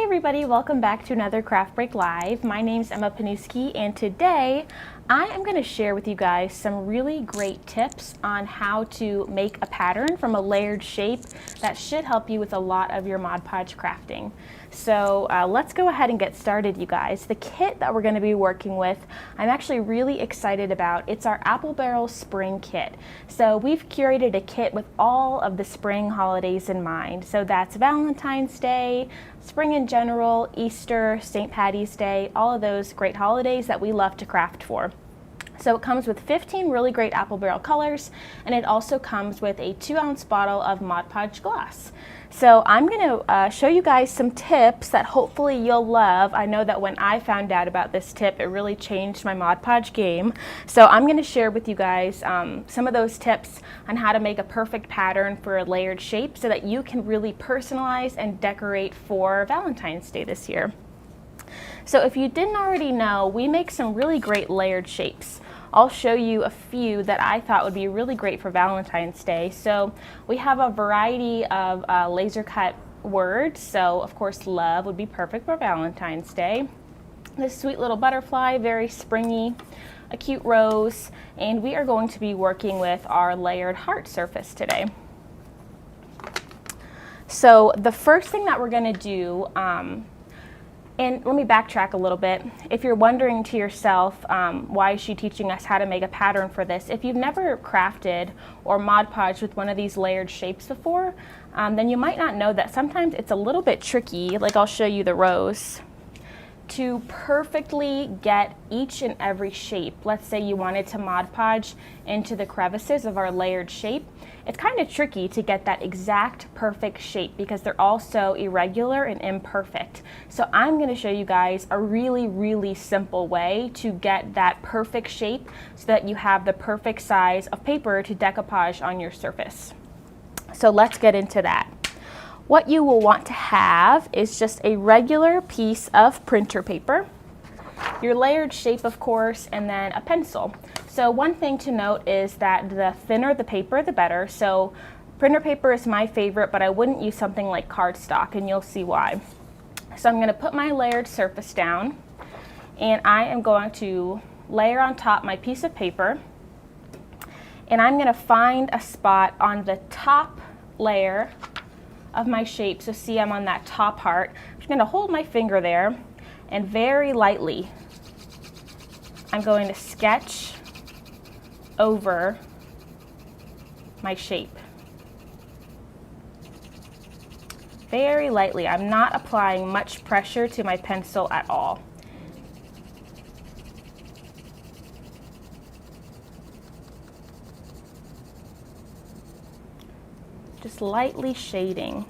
everybody, welcome back to another Craft Break Live. My name's Emma Panuski, and today I am going to share with you guys some really great tips on how to make a pattern from a layered shape that should help you with a lot of your Mod Podge crafting. So let's go ahead and get started, you guys. The kit that we're going to be working with, I'm actually really excited about. It's our Apple Barrel Spring Kit. So we've curated a kit with all of the spring holidays in mind. So that's Valentine's Day, spring in general, Easter, St. Patty's Day, all of those great holidays that we love to craft for. So it comes with 15 really great Apple Barrel colors, and it also comes with a 2-ounce bottle of Mod Podge glass. So I'm going to show you guys some tips that hopefully you'll love. I know that when I found out about this tip, it really changed my Mod Podge game. So I'm going to share with you guys some of those tips on how to make a perfect pattern for a layered shape so that you can really personalize and decorate for Valentine's Day this year. So if you didn't already know, we make some really great layered shapes. I'll show you a few that I thought would be really great for Valentine's Day. So we have a variety of laser cut words. So of course, love would be perfect for Valentine's Day. This sweet little butterfly, very springy, a cute rose, and we are going to be working with our layered heart surface today. So the first thing that we're going to do, and let me backtrack a little bit. If you're wondering to yourself, why is she teaching us how to make a pattern for this? If you've never crafted or Mod Podged with one of these layered shapes before, then you might not know that sometimes it's a little bit tricky, like I'll show you the rose, to perfectly get each and every shape. Let's say you wanted to Mod Podge into the crevices of our layered shape. It's kind of tricky to get that exact perfect shape because they're all so irregular and imperfect. So I'm going to show you guys a really simple way to get that perfect shape so that you have the perfect size of paper to decoupage on your surface. So let's get into that. What you will want to have is just a regular piece of printer paper, your layered shape of course, and then a pencil. So one thing to note is that the thinner the paper, the better. So printer paper is my favorite, but I wouldn't use something like cardstock, and you'll see why. So I'm going to put my layered surface down, and I am going to layer on top my piece of paper, and I'm going to find a spot on the top layer of my shape. So see, I'm on that top heart. I'm just going to hold my finger there, and very lightly I'm going to sketch over my shape. Very lightly. I'm not applying much pressure to my pencil at all. Just lightly shading.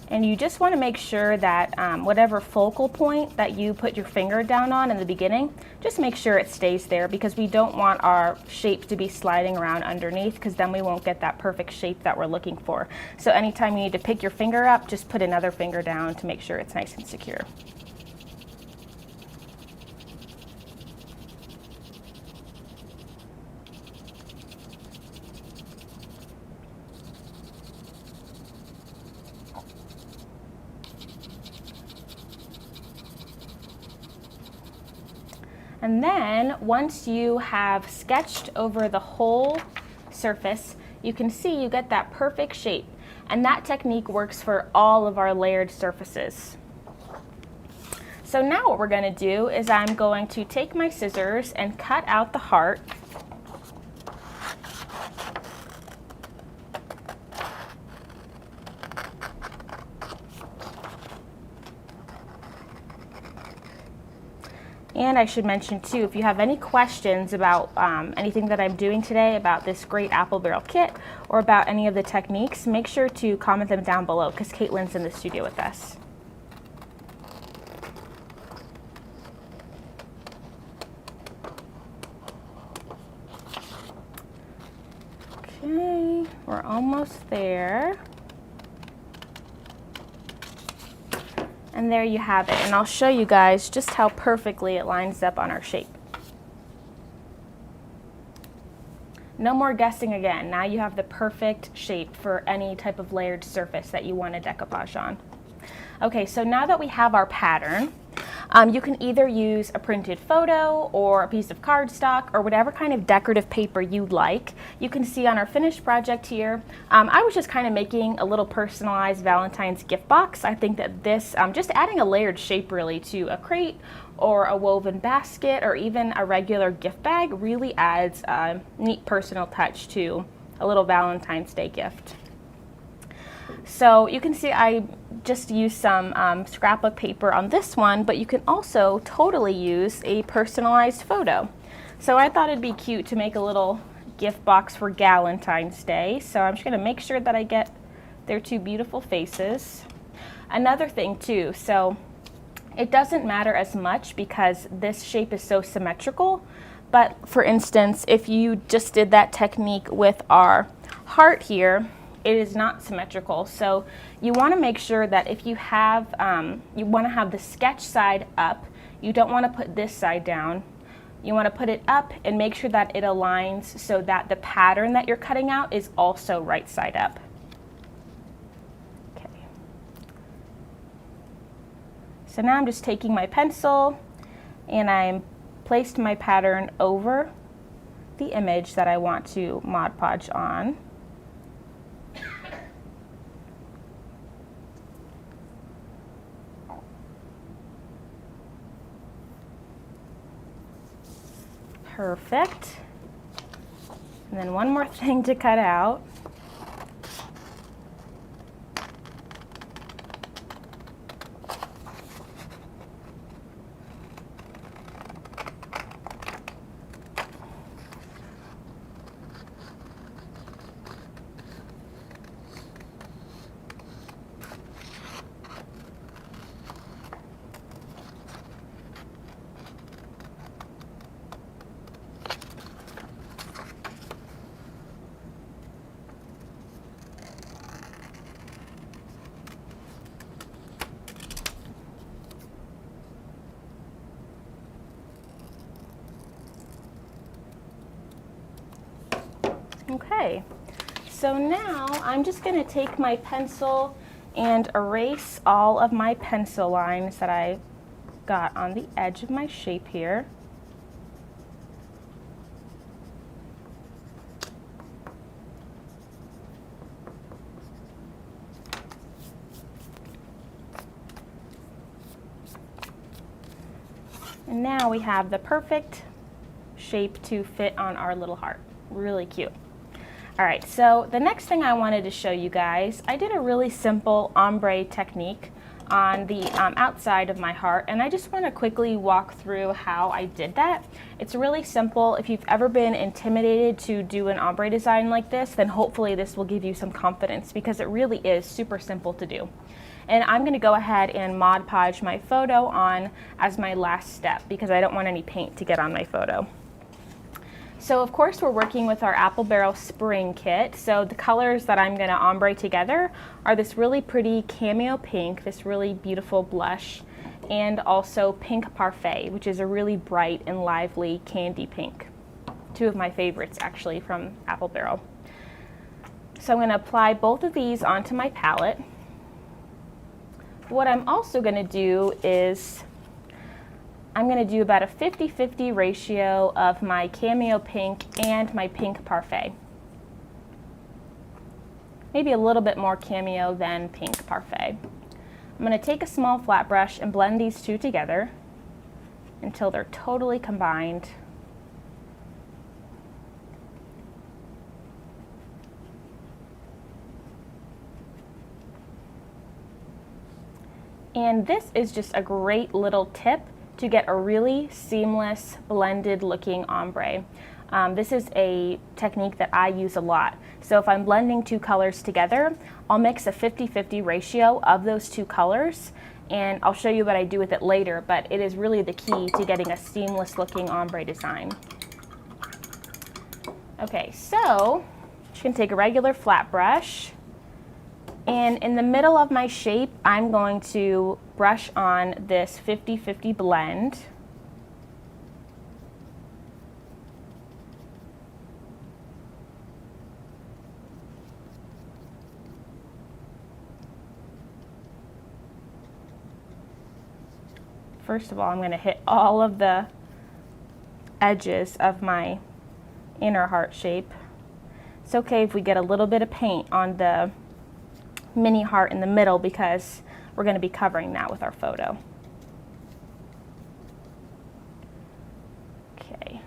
And you just want to make sure that whatever focal point that you put your finger down on in the beginning, just make sure it stays there, because we don't want our shape to be sliding around underneath, because then we won't get that perfect shape that we're looking for. So anytime you need to pick your finger up, just put another finger down to make sure it's nice and secure. And then once you have sketched over the whole surface, you can see you get that perfect shape. And that technique works for all of our layered surfaces. So now what we're going to do is I'm going to take my scissors and cut out the heart. And I should mention too, if you have any questions about anything that I'm doing today, about this great Apple Barrel kit, or about any of the techniques, make sure to comment them down below, because Caitlin's in the studio with us. Okay, we're almost there. And there you have it. And I'll show you guys just how perfectly it lines up on our shape. No more guessing again. Now you have the perfect shape for any type of layered surface that you want to decoupage on. Okay, so now that we have our pattern, you can either use a printed photo or a piece of cardstock or whatever kind of decorative paper you'd like. You can see on our finished project here, I was just kind of making a little personalized Valentine's gift box. I think that this, just adding a layered shape really to a crate or a woven basket or even a regular gift bag really adds a neat personal touch to a little Valentine's Day gift. So you can see I just used some scrapbook paper on this one, but you can also totally use a personalized photo. So I thought it'd be cute to make a little gift box for Galentine's Day. So I'm just gonna make sure that I get their two beautiful faces. Another thing too, so it doesn't matter as much because this shape is so symmetrical, but for instance, if you just did that technique with our heart here, it is not symmetrical. So you want to make sure that if you have, you want to have the sketch side up, you don't want to put this side down. You want to put it up and make sure that it aligns so that the pattern that you're cutting out is also right side up. Okay. So now I'm just taking my pencil and I'm placed my pattern over the image that I want to Mod Podge on. Perfect. And then one more thing to cut out. Okay, so now I'm just going to take my pencil and erase all of my pencil lines that I got on the edge of my shape here. And now we have the perfect shape to fit on our little heart. Really cute. All right, so the next thing I wanted to show you guys, I did a really simple ombre technique on the outside of my heart, and I just want to quickly walk through how I did that. It's really simple. If you've ever been intimidated to do an ombre design like this, then hopefully this will give you some confidence because it really is super simple to do. And I'm going to go ahead and Mod Podge my photo on as my last step because I don't want any paint to get on my photo. So of course we're working with our Apple Barrel Spring Kit. So the colors that I'm going to ombre together are this really pretty cameo pink, this really beautiful blush, and also pink parfait, which is a really bright and lively candy pink. Two of my favorites actually from Apple Barrel. So I'm going to apply both of these onto my palette. What I'm also going to do is I'm going to do about a 50-50 ratio of my cameo pink and my pink parfait. Maybe a little bit more cameo than pink parfait. I'm going to take a small flat brush and blend these two together until they're totally combined. And this is just a great little tip to get a really seamless, blended looking ombre. This is a technique that I use a lot. So if I'm blending two colors together, I'll mix a 50-50 ratio of those two colors, and I'll show you what I do with it later, but it is really the key to getting a seamless looking ombre design. Okay, so you can take a regular flat brush, and in the middle of my shape, I'm going to brush on this 50-50 blend. First of all, I'm going to hit all of the edges of my inner heart shape. It's okay if we get a little bit of paint on the mini heart in the middle because we're going to be covering that with our photo. Okay.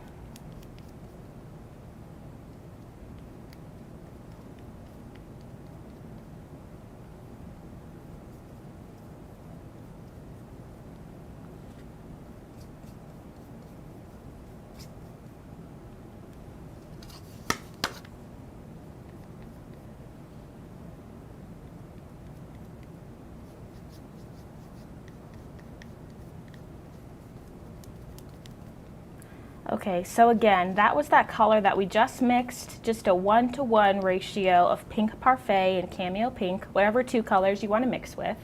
Okay, so again, that was that color that we just mixed, just a 1-to-1 ratio of pink parfait and cameo pink, whatever two colors you want to mix with.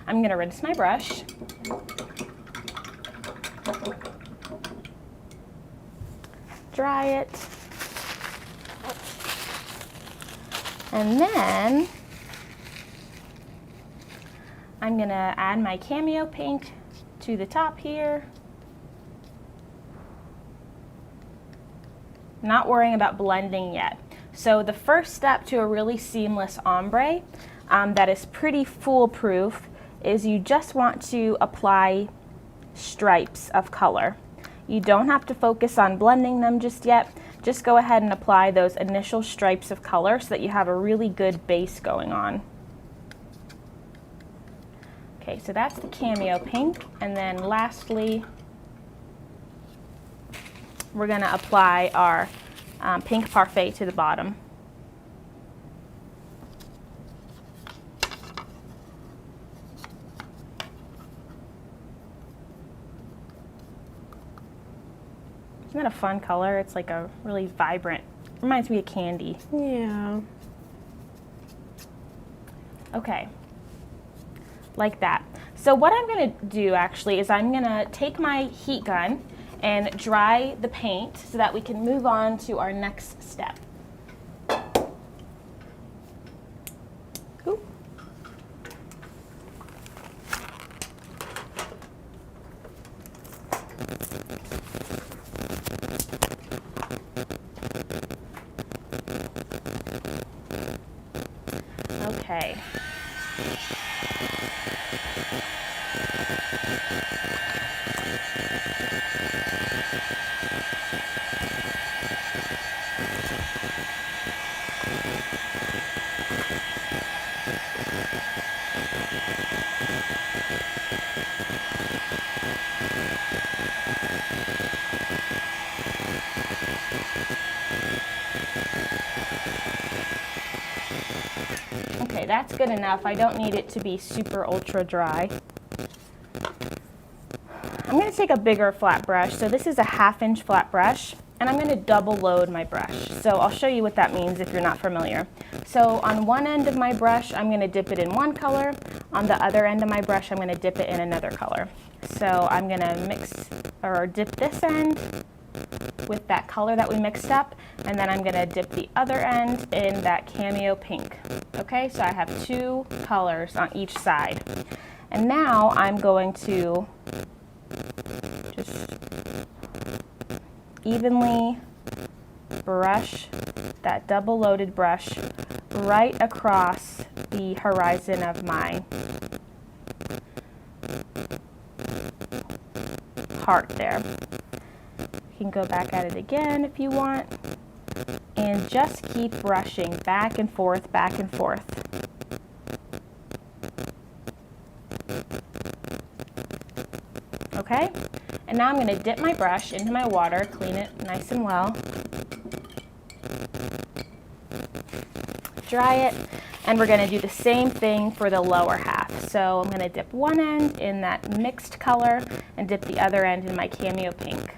I'm going to rinse my brush. Dry it. And then I'm going to add my cameo pink to the top here. Not worrying about blending yet. So the first step to a really seamless ombre that is pretty foolproof is you just want to apply stripes of color. You don't have to focus on blending them just yet. Just go ahead and apply those initial stripes of color so that you have a really good base going on. Okay, so that's the cameo pink, and then lastly we're going to apply our pink parfait to the bottom. Isn't that a fun color? It's like a really vibrant, reminds me of candy. Yeah. Okay, like that. So what I'm going to do actually is I'm going to take my heat gun and dry the paint so that we can move on to our next step. Ooh. Okay. Okay, that's good enough. I don't need it to be super ultra dry. I'm going to take a bigger flat brush. So this is a 1/2-inch flat brush, and I'm going to double load my brush. So I'll show you what that means if you're not familiar. So on one end of my brush, I'm going to dip it in one color. On the other end of my brush, I'm going to dip it in another color. So I'm going to mix or dip this end with that color that we mixed up, and then I'm going to dip the other end in that cameo pink. Okay, so I have two colors on each side. And now I'm going to just evenly brush that double loaded brush right across the horizon of my heart there. You can go back at it again if you want, and just keep brushing back and forth, back and forth. Okay, and now I'm going to dip my brush into my water, clean it nice and well, dry it, and we're going to do the same thing for the lower half. So I'm going to dip one end in that mixed color and dip the other end in my cameo pink.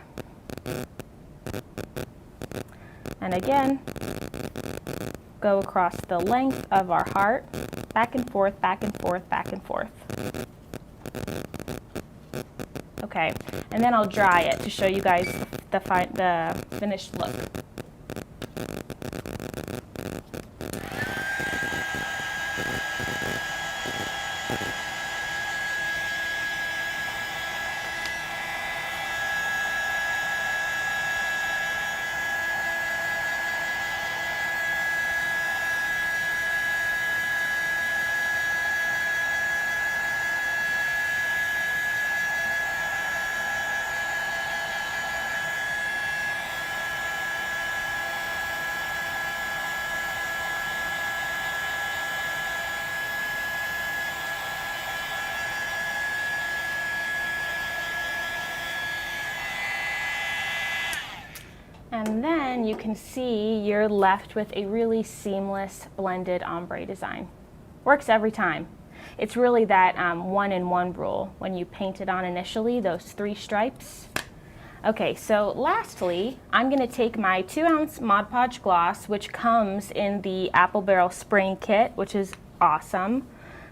And again, go across the length of our heart, back and forth, back and forth, back and forth. Okay, and then I'll dry it to show you guys the finished look. And then you can see you're left with a really seamless blended ombre design. Works every time. It's really that 1-in-1 rule when you paint it on initially, those 3 stripes. Okay, so lastly, I'm going to take my 2-ounce Mod Podge gloss, which comes in the Apple Barrel spraying kit, which is awesome.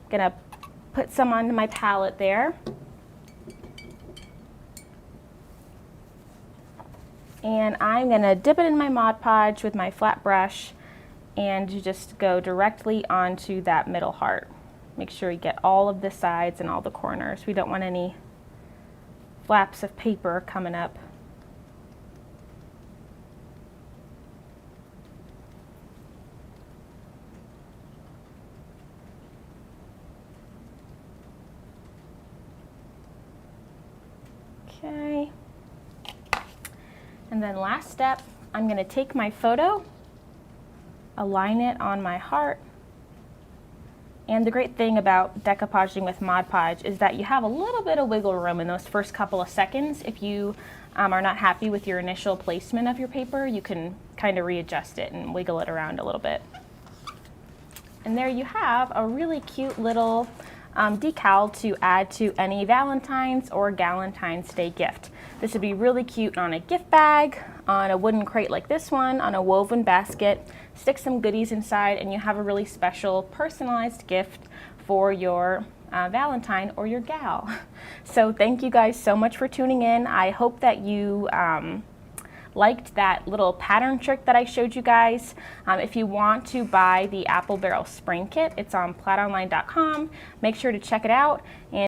I'm going to put some onto my palette there. And I'm going to dip it in my Mod Podge with my flat brush and you just go directly onto that middle heart. Make sure you get all of the sides and all the corners. We don't want any flaps of paper coming up. Okay. And then last step, I'm going to take my photo, align it on my heart. And the great thing about decoupaging with Mod Podge is that you have a little bit of wiggle room in those first couple of seconds. If you are not happy with your initial placement of your paper, you can kind of readjust it and wiggle it around a little bit. And there you have a really cute little decal to add to any Valentine's or Galentine's Day gift. This would be really cute on a gift bag, on a wooden crate like this one, on a woven basket. Stick some goodies inside and you have a really special personalized gift for your Valentine or your gal. So thank you guys so much for tuning in. I hope that you liked that little pattern trick that I showed you guys. If you want to buy the Apple Barrel Spring Kit, it's on plaidonline.com. Make sure to check it out. And